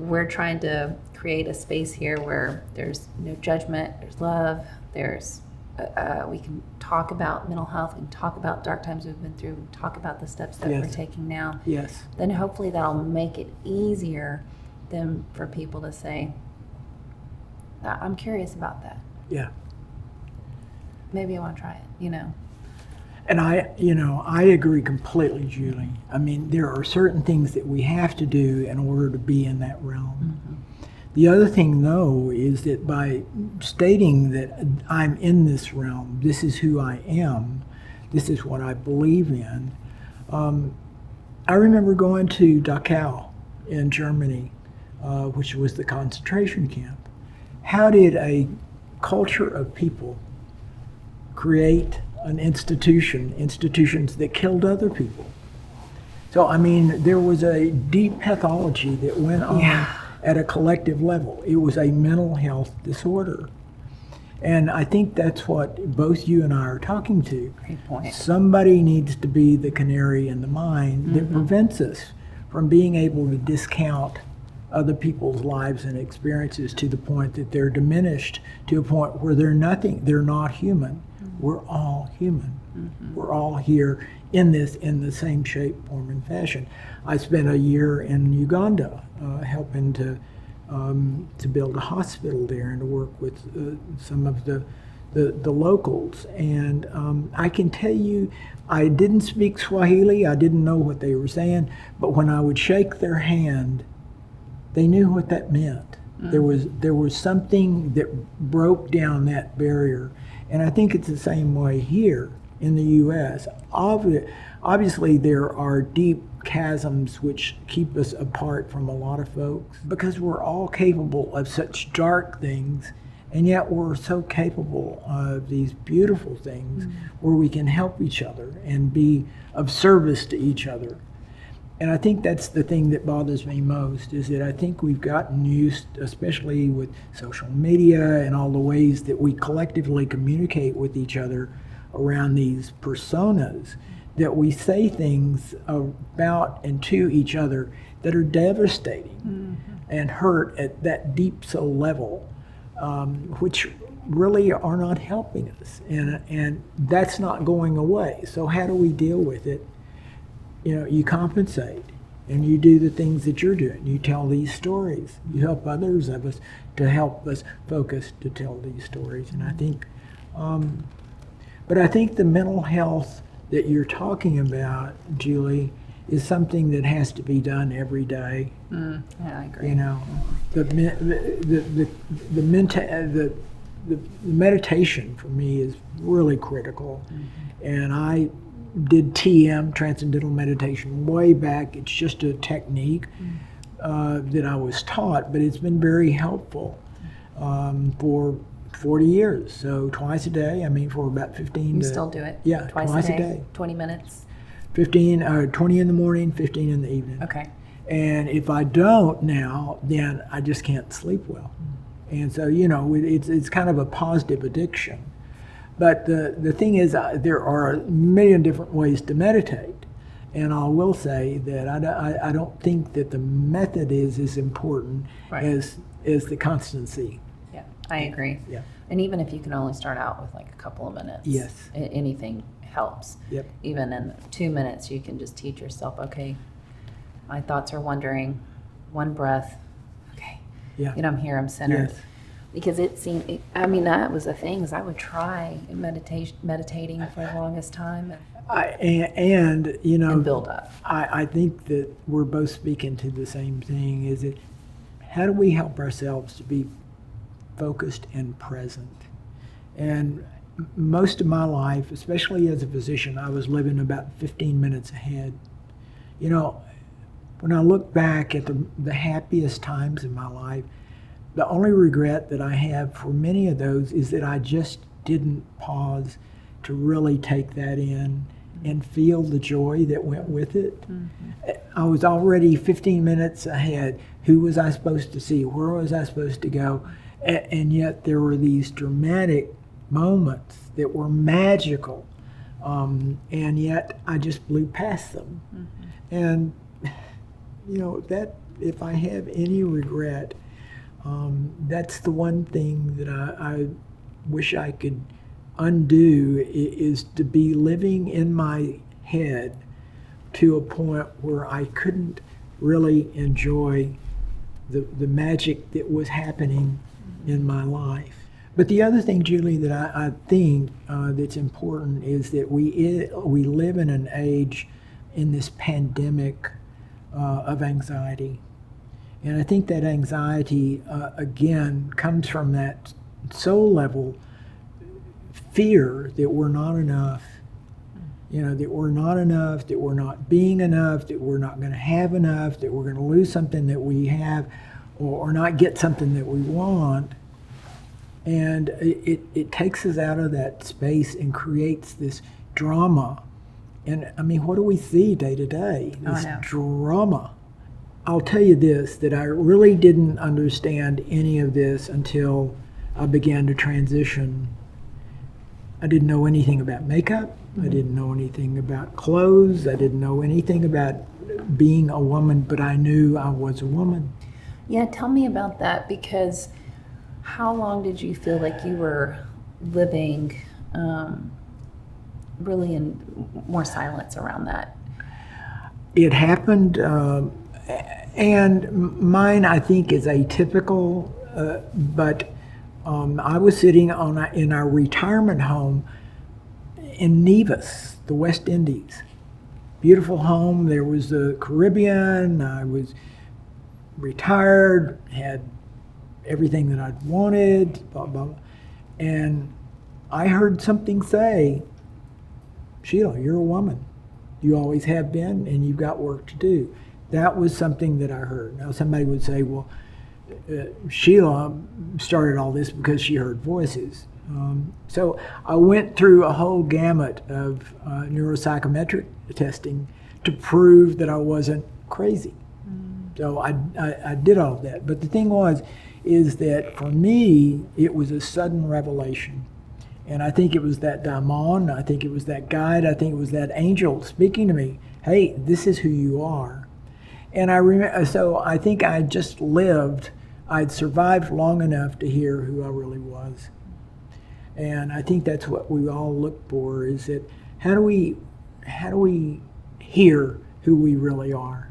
we're trying to create a space here where there's no judgment, there's love, there's we can talk about mental health, we can talk about dark times we've been through, we can talk about the steps that we're taking now. Yes. Then hopefully that'll make it easier than for people to say, I'm curious about that. Yeah. Maybe I want to try it, you know. And I agree completely, Julie. I mean, there are certain things that we have to do in order to be in that realm. Mm-hmm. The other thing, though, is that by stating that I'm in this realm, this is who I am, this is what I believe in. I remember going to Dachau in Germany, which was the concentration camp. How did a culture of people create an institutions that killed other people? So, I mean, there was a deep pathology that went on at a collective level. It was a mental health disorder. And I think that's what both you and I are talking to. Great point. Somebody needs to be the canary in the mine that prevents us from being able to discount other people's lives and experiences to the point that they're diminished, to a point where they're nothing, they're not human. We're all human. We're all here in this, in the same shape, form, and fashion. I spent a year in Uganda helping to build a hospital there and to work with some of the locals. And I can tell you, I didn't speak Swahili. I didn't know what they were saying. But when I would shake their hand, they knew what that meant. There was something that broke down that barrier. And I think it's the same way here in the U.S. Obviously, there are deep chasms which keep us apart from a lot of folks because we're all capable of such dark things, and yet we're so capable of these beautiful things where we can help each other and be of service to each other. And I think that's the thing that bothers me most, is that I think we've gotten used, especially with social media and all the ways that we collectively communicate with each other around these personas, that we say things about and to each other that are devastating and hurt at that deep soul level, which really are not helping us. And that's not going away. So how do we deal with it? You know, you compensate and you do the things that you're doing. You tell these stories. You help others of us to help us focus to tell these stories. And I think, but I think the mental health that you're talking about, Julie, is something that has to be done every day. Yeah, I agree. You know, the meditation for me is really critical, and I did TM, Transcendental Meditation, way back. It's just a technique that I was taught, but it's been very helpful for 40 years. So twice a day, I mean, for about 15 You still do it? Yeah, twice a day. 20 minutes? 20 in the morning, 15 in the evening. Okay. And if I don't now, then I just can't sleep well. And so, you know, it's kind of a positive addiction. But the thing is, there are a million different ways to meditate. And I will say that I don't think that the method is as important as the constancy. Yeah, I agree. Yeah. And even if you can only start out with like a couple of minutes, yes, anything helps. Yep. Even in 2 minutes, you can just teach yourself, okay, my thoughts are wandering, one breath, okay, yeah, you know, I'm here, I'm centered. Yes. Because it seemed, I mean, that was the thing, is I would try meditating for the longest time. And you know, and build up. I think that we're both speaking to the same thing, is that how do we help ourselves to be focused and present? And most of my life, especially as a physician, I was living about 15 minutes ahead. You know, when I look back at the happiest times in my life, the only regret that I have for many of those is that I just didn't pause to really take that in and feel the joy that went with it. I was already 15 minutes ahead. Who was I supposed to see? Where was I supposed to go? And yet there were these dramatic moments that were magical. And yet I just blew past them. And, you know, if I have any regret, that's the one thing that I wish I could undo, is to be living in my head to a point where I couldn't really enjoy the magic that was happening in my life. But the other thing, Julie, that I think that's important is that we live in an age, in this pandemic, of anxiety. And I think that anxiety, again, comes from that soul level fear that we're not enough, that we're not enough, that we're not being enough, that we're not going to have enough, that we're going to lose something that we have, or not get something that we want. And it takes us out of that space and creates this drama. And I mean, what do we see day to day? This drama. I'll tell you this, that I really didn't understand any of this until I began to transition. I didn't know anything about makeup. I didn't know anything about clothes. I didn't know anything about being a woman, but I knew I was a woman. Yeah, tell me about that, because how long did you feel like you were living really in more silence around that? It happened, and mine, I think, is atypical, but I was sitting in our retirement home in Nevis, the West Indies. Beautiful home. There was the Caribbean. I was retired, had everything that I'd wanted, blah, blah, blah. And I heard something say, "Sheila, you're a woman. You always have been, and you've got work to do." That was something that I heard. Now, somebody would say, well, Sheila started all this because she heard voices. So I went through a whole gamut of neuropsychometric testing to prove that I wasn't crazy. So I did all of that. But the thing is that for me, it was a sudden revelation. And I think it was that daimon, I think it was that guide, I think it was that angel speaking to me. Hey, this is who you are. And I remember, so I think I just lived, I'd survived long enough to hear who I really was. And I think that's what we all look for, is that how do we hear who we really are?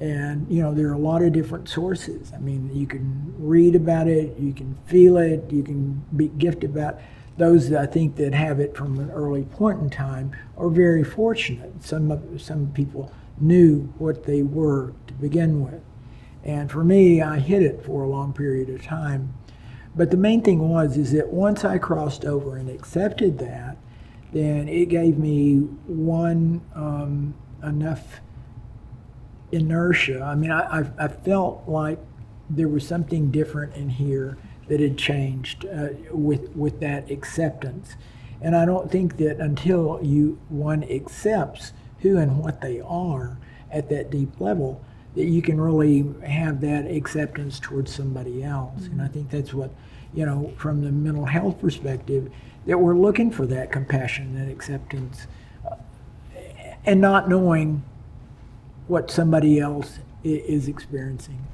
And, there are a lot of different sources. I mean, you can read about it, you can feel it, you can be gifted about it. Those that I think that have it from an early point in time are very fortunate. Some people knew what they were to begin with. And for me, I hid it for a long period of time. But the main thing is that once I crossed over and accepted that, then it gave me enough inertia. I mean, I felt like there was something different in here that had changed with that acceptance. And I don't think that until one accepts who and what they are at that deep level, that you can really have that acceptance towards somebody else. And I think that's what, from the mental health perspective, that we're looking for that compassion and acceptance, and not knowing what somebody else is experiencing.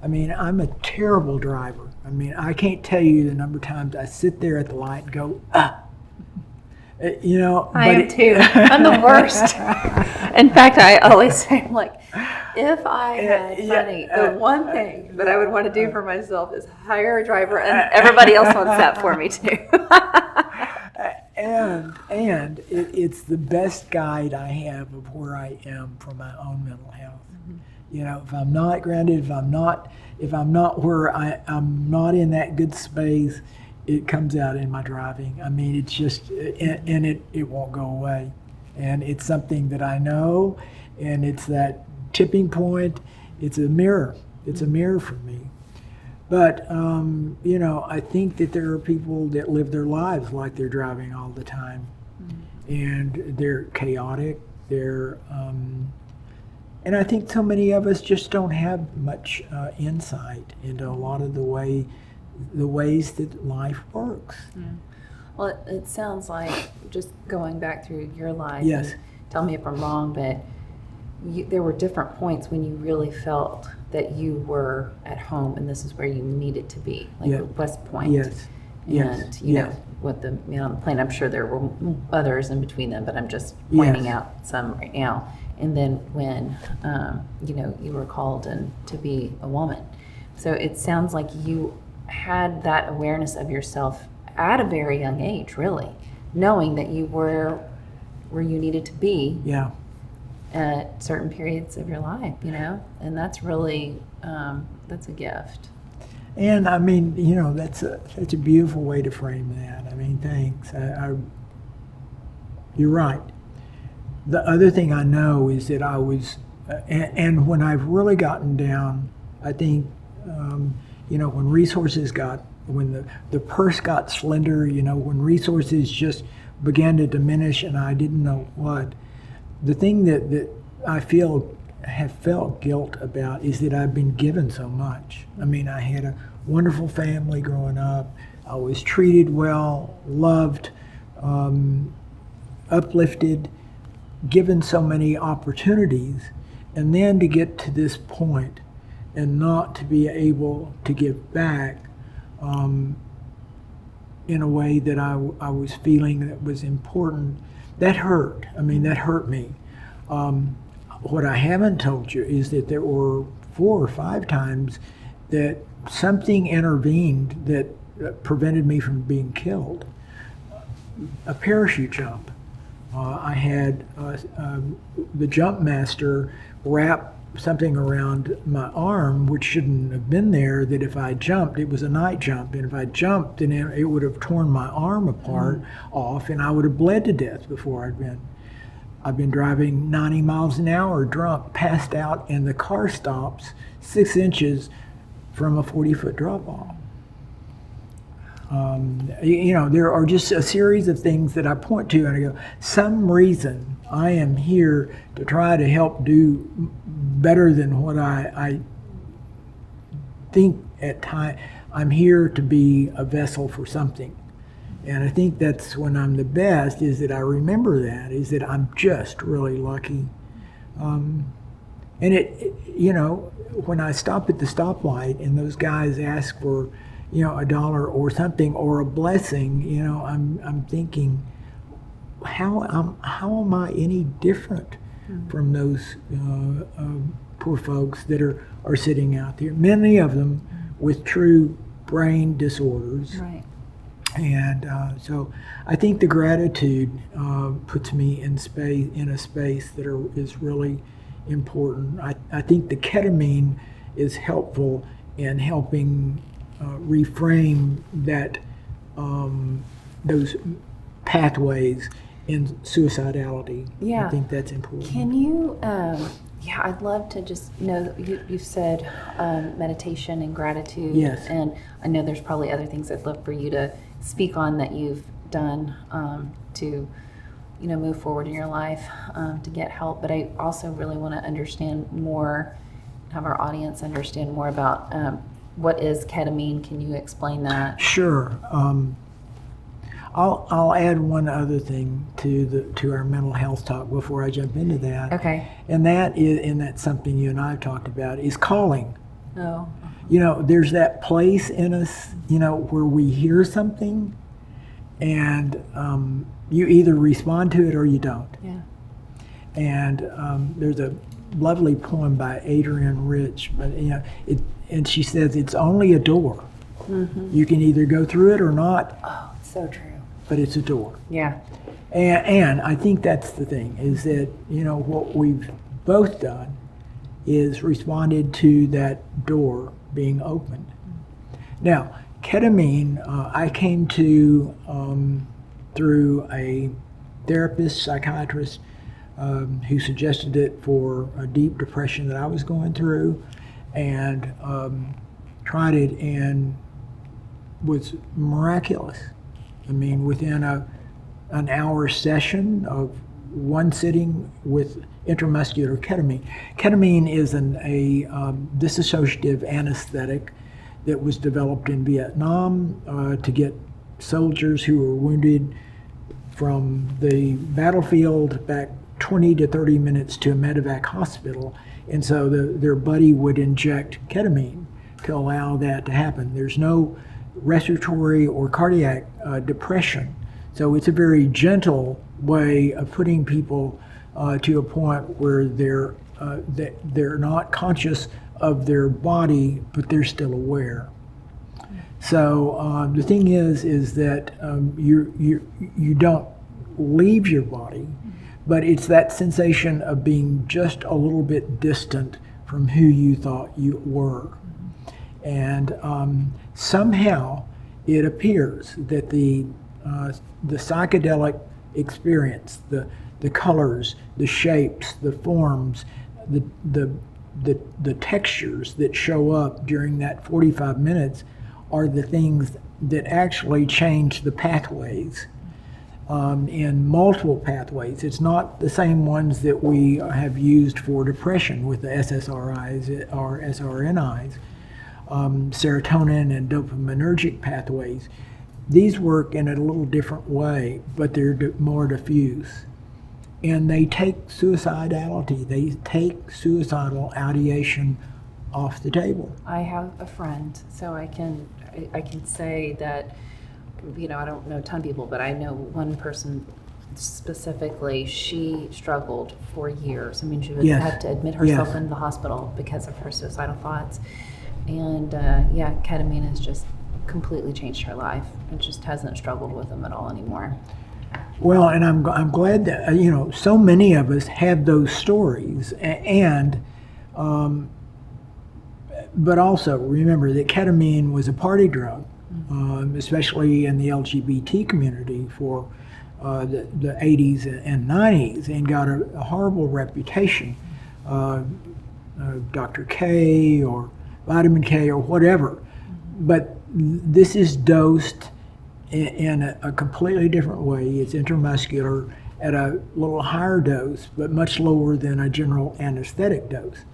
I mean, I'm a terrible driver. I mean, I can't tell you the number of times I sit there at the light and go, ah. I am too. I'm the worst. In fact, I always say, I'm like, if I had money, the one thing that I would want to do for myself is hire a driver, and everybody else wants that for me too. And it's the best guide I have of where I am for my own mental health. If I'm not grounded, if I'm not where I'm not in that good space, it comes out in my driving. I mean, it's just, and it won't go away. And it's something that I know, and it's that tipping point. It's a mirror. It's a mirror for me. But, I think that there are people that live their lives like they're driving all the time. And they're chaotic. And I think so many of us just don't have much insight into a lot of the ways that life works. Yeah. Well, it sounds like, just going back through your life, yes. Tell me if I'm wrong, but there were different points when you really felt that you were at home and this is where you needed to be, like Yeah. West Point. Yes. And, Yes. you Yes. know, with the man on the plane, I'm sure there were others in between them, but I'm just pointing Yes. out some right now. And then when, you know, you were called in to be a woman. So it sounds like you had that awareness of yourself at a very young age, really, knowing that you were where you needed to be Yeah. at certain periods of your life, you know, and that's really, that's a gift. And I mean, you know, that's a beautiful way to frame that. I mean, thanks. You're right. The other thing I know is that I was, and when I've really gotten down, I think, you know, when when the purse got slender, you know, when resources just began to diminish and I didn't know what, the thing that I have felt guilt about is that I've been given so much. I mean, I had a wonderful family growing up. I was treated well, loved, uplifted, given so many opportunities, and then to get to this point and not to be able to give back in a way that I was feeling that was important, that hurt. I mean, that hurt me. What I haven't told you is that there were 4 or 5 times that something intervened that prevented me from being killed. A parachute jump. I had the jump master wrap something around my arm, which shouldn't have been there, that if I jumped, it was a night jump, and if I jumped, then it would have torn my arm apart off, and I would have bled to death before I've been driving 90 miles an hour drunk, passed out, and the car stops 6 inches from a 40-foot drop-off. You know, there are just a series of things that I point to and I go, some reason I am here to try to help do better than what I think at times. I'm here to be a vessel for something. And I think that's when I'm the best, is that I remember that, is that I'm just really lucky. And you know, when I stop at the stoplight and those guys ask for, you know, $1 or something or a blessing, you know, I'm thinking, how am I any different from those poor folks that are sitting out there? Many of them with true brain disorders. Right. And so I think the gratitude puts me in a space that is really important. I think the ketamine is helpful in helping reframe that those pathways in suicidality. Yeah. I think that's important. Can you, yeah, I'd love to just know that you've said meditation and gratitude. Yes. And I know there's probably other things I'd love for you to speak on that you've done to, you know, move forward in your life to get help. But I also really want to understand more, have our audience understand more about what is ketamine. Can you explain that? Sure. I'll add one other thing to our mental health talk before I jump into that. Okay. And that's something you and I have talked about, is calling. Oh. You know, there's that place in us, you know, where we hear something and you either respond to it or you don't. Yeah. And there's a lovely poem by Adrienne Rich, but you know, and she says it's only a door. Mm-hmm. You can either go through it or not. Oh, it's so true. But it's a door. Yeah. And I think that's the thing, is that, you know, what we've both done is responded to that door being opened. Now, ketamine, I came to through a therapist, psychiatrist, who suggested it for a deep depression that I was going through, and tried it and was miraculous. I mean, within an hour session of one sitting with intramuscular ketamine. Ketamine is a dissociative anesthetic that was developed in Vietnam to get soldiers who were wounded from the battlefield back 20 to 30 minutes to a medevac hospital. And so their buddy would inject ketamine to allow that to happen. There's no respiratory or cardiac depression. So it's a very gentle way of putting people to a point where they're not conscious of their body, but they're still aware. So the thing is that you don't leave your body, but it's that sensation of being just a little bit distant from who you thought you were. And somehow it appears that the psychedelic experience, the colors, the shapes, the forms, the textures that show up during that 45 minutes are the things that actually change the pathways in multiple pathways. It's not the same ones that we have used for depression with the SSRIs or SRNIs, serotonin and dopaminergic pathways. These work in a little different way, but they're more diffuse. And they take suicidality, they take suicidal ideation off the table. I have a friend, so I can say that, I don't know a ton of people, but I know one person specifically. She struggled for years. I mean, she would have to admit herself into the hospital because of her suicidal thoughts. And ketamine has just completely changed her life. It just hasn't struggled with them at all anymore. Well, and I'm glad that so many of us have those stories, and but also remember that ketamine was a party drug, especially in the LGBT community for the 80s and 90s, and got a horrible reputation. Dr. K or vitamin K or whatever, but this is dosed in a completely different way. It's intramuscular at a little higher dose, but much lower than a general anesthetic dose.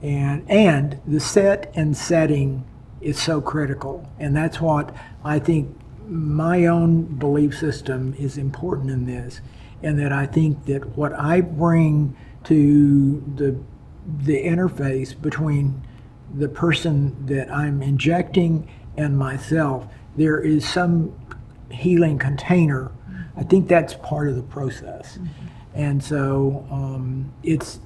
And the set and setting is so critical. And that's what I think my own belief system is important in this. And that I think that what I bring to the interface between the person that I'm injecting and myself, there is some healing container. I think that's part of the process. And so it's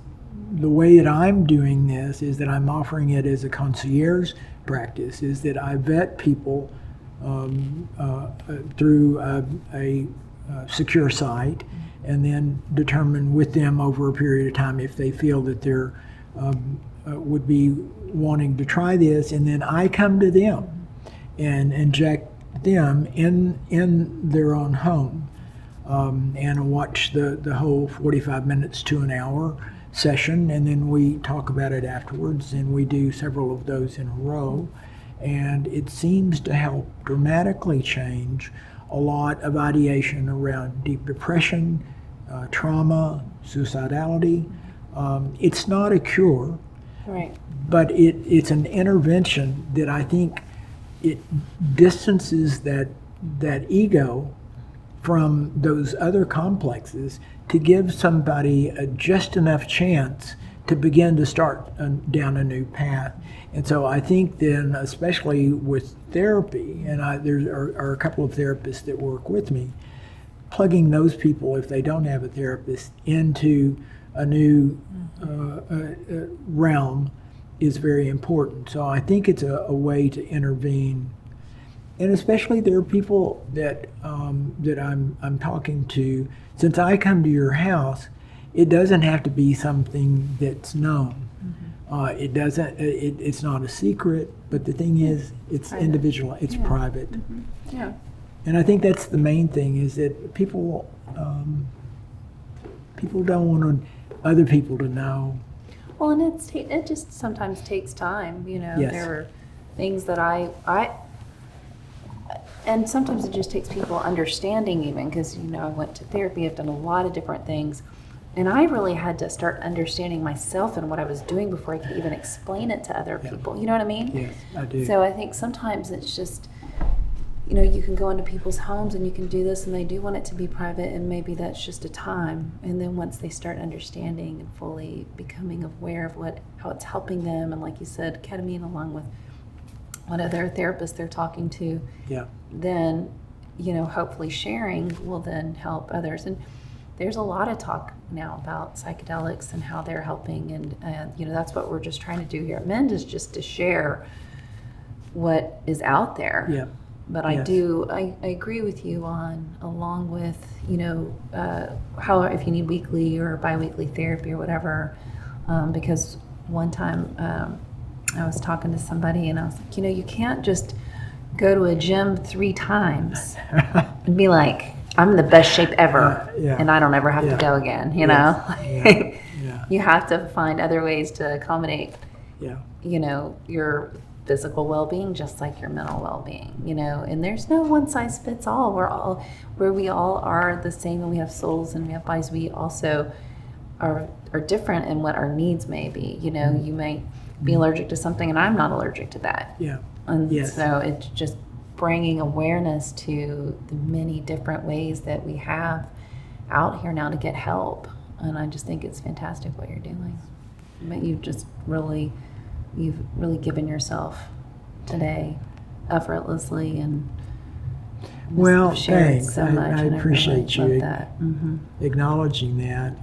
the way that I'm doing this is that I'm offering it as a concierge practice, is that I vet people through a secure site, and then determine with them over a period of time if they feel that they're would be wanting to try this, and then I come to them and inject them in their own home, and watch the whole 45 minutes to an hour session, and then we talk about it afterwards, and we do several of those in a row, and it seems to help dramatically change a lot of ideation around deep depression, trauma, suicidality. It's not a cure, right, but it's an intervention that I think it distances that ego from those other complexes to give somebody just enough chance to begin to start down a new path. And so I think then, especially with therapy, and there are a couple of therapists that work with me, plugging those people, if they don't have a therapist, into a new realm is very important. So I think it's a way to intervene. And especially there are people that I'm talking to. Since I come to your house, it doesn't have to be something that's known. It doesn't. It's not a secret. But the thing is, it's private. Individual. It's private. Yeah. And I think that's the main thing, is that people don't want other people to know. Well, and it just sometimes takes time. Yes. There are things that I and sometimes it just takes people understanding, even because I went to therapy. I've done a lot of different things, and I really had to start understanding myself and what I was doing before I could even explain it to other people. You know what I mean? Yes, I do. So I think sometimes it's just you know, you can go into people's homes and you can do this, and they do want it to be private, and maybe that's just a time. And then once they start understanding and fully becoming aware of how it's helping them, and like you said, ketamine along with one of their therapists they're talking to, Yeah. then, you know, hopefully sharing will then help others. And there's a lot of talk now about psychedelics and how they're helping, and you know, that's what we're just trying to do here at Mend, is just to share what is out there. Yeah. But Yes. I agree with you on, along with, you know, how if you need weekly or biweekly therapy or whatever, because one time I was talking to somebody and I was like, you know, you can't just go to a gym 3 times and be like, I'm in the best shape ever, yeah. and I don't ever have Yeah. to go again, you Yes. know? Yeah. Yeah. You have to find other ways to accommodate, Yeah. you know, your physical well-being just like your mental well-being, you know, and there's no one size fits all. We all are the same, and we have souls and we have bodies. We also are different in what our needs may be. You know, you may be allergic to something and I'm not allergic to that. Yeah. And Yes. so it's just bringing awareness to the many different ways that we have out here now to get help. And I just think it's fantastic what you're doing. But you've really given yourself today effortlessly, and Well, shared thanks. so much. I and appreciate really you love that. Mm-hmm. acknowledging that.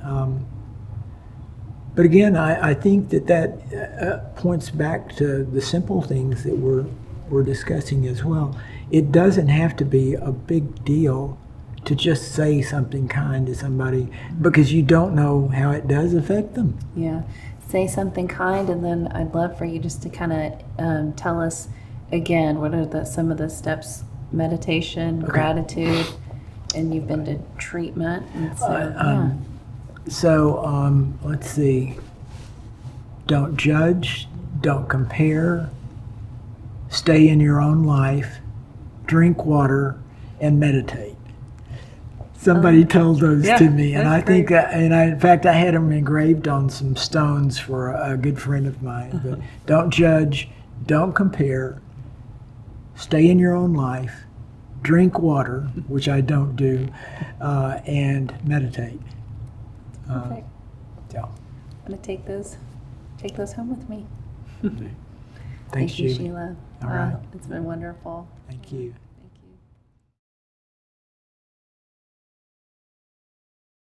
But again, I think that points back to the simple things that we're discussing as well. It doesn't have to be a big deal to just say something kind to somebody, because you don't know how it does affect them. Yeah. Say something kind, and then I'd love for you just to kind of tell us again, what are some of the steps? Meditation, gratitude, and you've been to treatment. And so, let's see. Don't judge, don't compare, stay in your own life, drink water, and meditate. Somebody told those to me, and I think, in fact, I had them engraved on some stones for a good friend of mine. But don't judge, don't compare, stay in your own life, drink water, which I don't do, and meditate. Perfect. Yeah. I'm gonna take those home with me. Thanks, Thank you, Sheila. Sheila. All right. It's been wonderful. Thank you.